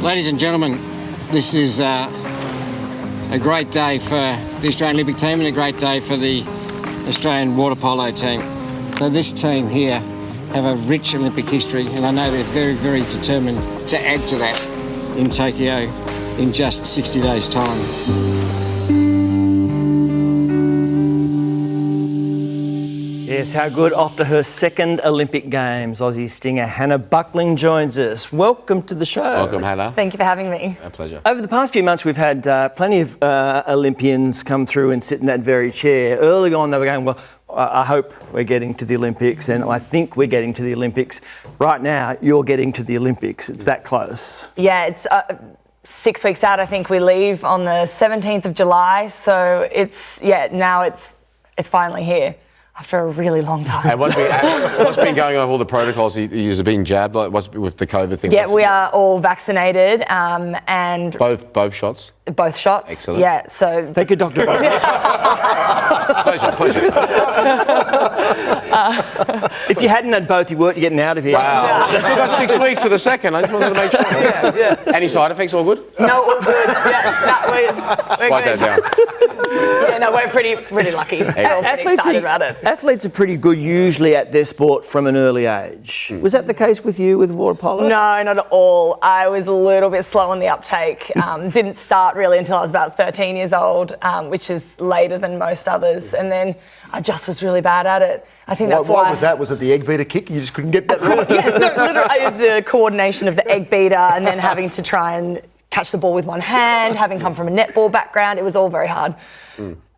Ladies and gentlemen, this is a great day for the Australian Olympic team and a great day for the Australian Waterpolo team. So this team here have a rich Olympic history, and I know they're very, very determined to add to that in Tokyo in just 60 days' time. Yes, how good. After her second Olympic Games, Aussie stinger Hannah Buckling joins us. Welcome to the show. Welcome, Hannah. Thank you for having me. A pleasure. Over the past few months, we've had plenty of Olympians come through and sit in that very chair. Early on, they were going, well, I hope we're getting to the Olympics, and I think we're getting to the Olympics. Right now, you're getting to the Olympics. It's that close. Yeah, it's 6 weeks out. I think we leave on the 17th of July. So now it's finally here. After a really long time. And what's been going on with all the protocols? You've been jabbed, like what's with the COVID thing? Yeah, we are all vaccinated, and both shots. Both shots. Excellent. Yeah, so thank you, Dr. Pleasure. If you hadn't had both, you weren't getting out of here. Wow. You've still got 6 weeks to the second. I just wanted to make sure. Yeah. Any side effects? All good? No, all good. Yeah, we're Write good. that down. Yeah, no, we're pretty lucky. We're all pretty excited about it. Athletes are pretty good usually at their sport from an early age. Was that the case with you with Waterpolo? No, not at all. I was a little bit slow on the uptake. Didn't start really until I was about 13 years old, which is later than most others. And then I just was really bad at it. I think that's why. What was that? Was it the egg beater kick? You just couldn't get that right? Yeah, literally the coordination of the egg beater and then having to try and catch the ball with one hand, having come from a netball background, it was all very hard.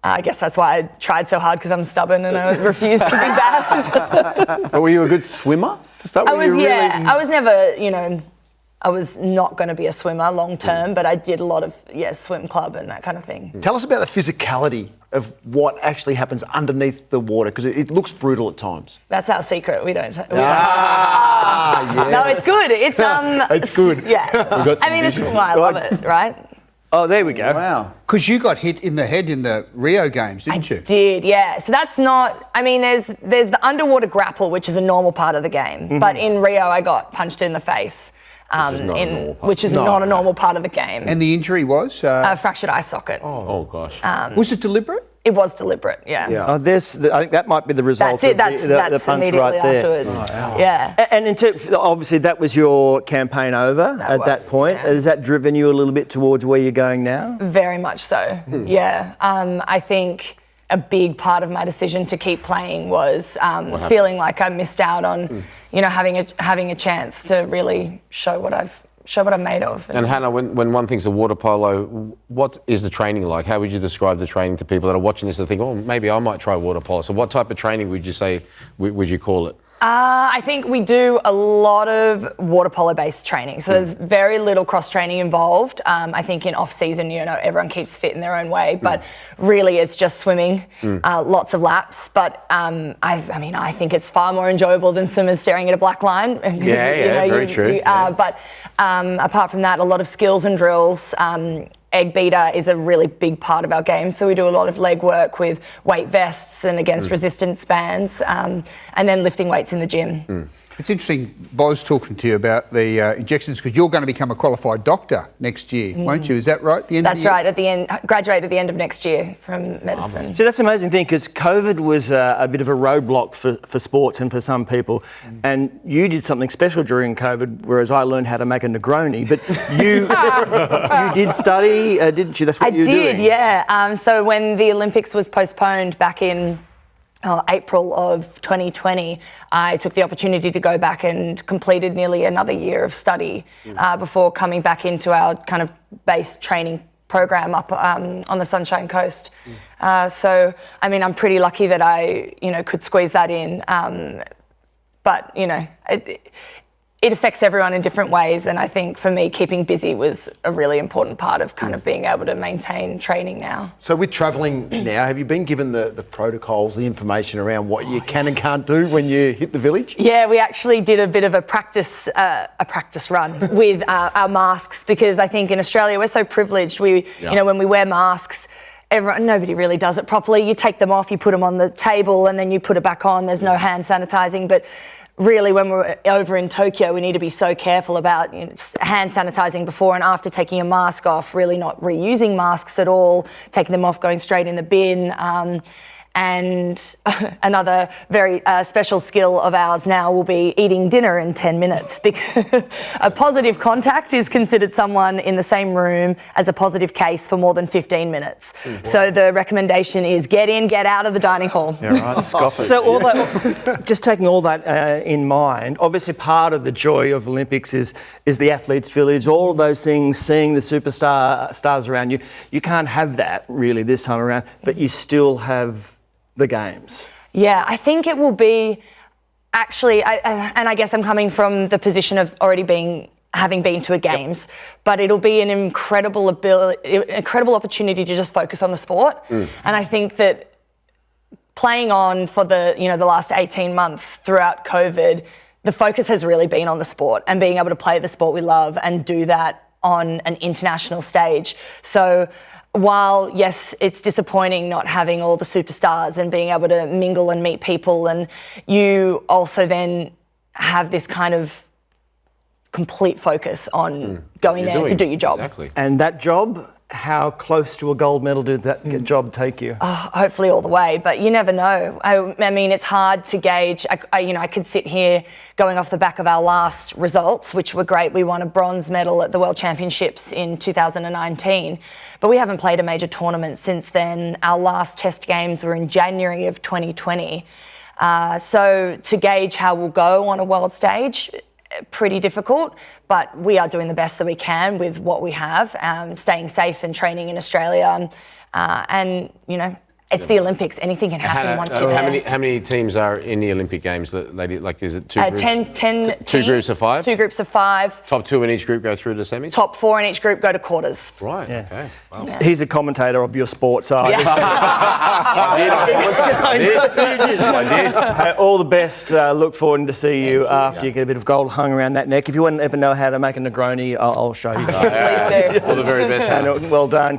I guess that's why I tried so hard, because I'm stubborn and I refused to be bad. But were you a good swimmer to start with? I was never, I was not going to be a swimmer long term, but I did a lot of, swim club and that kind of thing. Tell us about the physicality of what actually happens underneath the water, because it looks brutal at times. That's our secret. We don't. Yes. No, it's good. It's It's good. Yeah. I mean, it's why I love it, right? Oh, there we go. Wow. Because you got hit in the head in the Rio Games, didn't you? I did, yeah. So that's not, I mean, there's the underwater grapple, which is a normal part of the game. But in Rio, I got punched in the face, which is not a normal part of the game. And the injury was? A fractured eye socket. Oh gosh. Was it deliberate? It was deliberate, yeah. Oh, I think that might be the result That's it. of That's the punch immediately right there. afterwards. Yeah. And obviously that was your campaign over at that point. Yeah. Has that driven you a little bit towards where you're going now? Very much so, yeah. I think a big part of my decision to keep playing was feeling like I missed out on, having a chance to really show what I'm made of. And Hannah, when one thinks of water polo, what is the training like? How would you describe the training to people that are watching this and think, oh, maybe I might try water polo? So what type of training would you say, would you call it? I think we do a lot of water polo based training. So there's very little cross training involved. I think in off season, everyone keeps fit in their own way, but really it's just swimming, lots of laps. But I think it's far more enjoyable than swimmers staring at a black line. Very true. But apart from that, a lot of skills and drills. Egg beater is a really big part of our game, so we do a lot of leg work with weight vests and against resistance bands, and then lifting weights in the gym. It's interesting, Boz, talking to you about the injections, because you're going to become a qualified doctor next year, won't you? Is that right? That's right. At the end, graduate at the end of next year from medicine. So that's an amazing thing, because COVID was a bit of a roadblock for sports and for some people. And you did something special during COVID, whereas I learned how to make a Negroni. But you did study, didn't you? That's what you were doing. I did, yeah. So when the Olympics was postponed back in April of 2020, I took the opportunity to go back and completed nearly another year of study before coming back into our kind of base training program up on the Sunshine Coast. So, I mean, I'm pretty lucky that I, could squeeze that in. But, it affects everyone in different ways, and I think for me, keeping busy was a really important part of kind of being able to maintain training now. So with travelling now, have you been given the protocols, the information around what you can and can't do when you hit the village? Yeah, we actually did a bit of a practice run with our masks, because I think in Australia we're so privileged. When we wear masks, nobody really does it properly. You take them off, you put them on the table, and then you put it back on. There's no hand sanitising, but really, when we're over in Tokyo, we need to be so careful about hand sanitizing before and after taking a mask off, really not reusing masks at all, taking them off, going straight in the bin. And another very special skill of ours now will be eating dinner in 10 minutes, because a positive contact is considered someone in the same room as a positive case for more than 15 minutes. So the recommendation is get in, get out of the dining hall. Yeah, right. Scoff it. So all that, just taking all that in mind, obviously part of the joy of Olympics is the athletes' village, all of those things, seeing the stars around you. You can't have that really this time around, but you still have the games. Yeah, I think it will be actually, and I guess I'm coming from the position of already having been to a games, but it'll be an incredible opportunity to just focus on the sport. And I think that playing on for the last 18 months throughout COVID, the focus has really been on the sport and being able to play the sport we love and do that on an international stage. So while, yes, it's disappointing not having all the superstars and being able to mingle and meet people, and you also then have this kind of complete focus on going there to do your job. Exactly. And that job, how close to a gold medal did that job take you? Hopefully all the way, but you never know. I mean, it's hard to gauge. I could sit here going off the back of our last results, which were great. We won a bronze medal at the World Championships in 2019, but we haven't played a major tournament since then. Our last test games were in January of 2020. So to gauge how we'll go on a world stage, pretty difficult, but we are doing the best that we can with what we have, staying safe and training in Australia. And, it's the Olympics. Anything can happen once you're there. How many teams are in the Olympic Games? Is it two groups? 10 Two teams, groups of 5? 2 groups of 5. Top 2 in each group go through to semis? Top 4 in each group go to quarters. Right, Yeah. okay. Wow. Yeah. He's a commentator of your sport, so I did. all the best. Look forward to see you after you get a bit of gold hung around that neck. If you want to ever know how to make a Negroni, I'll show you. Please do. All the very best. And well done.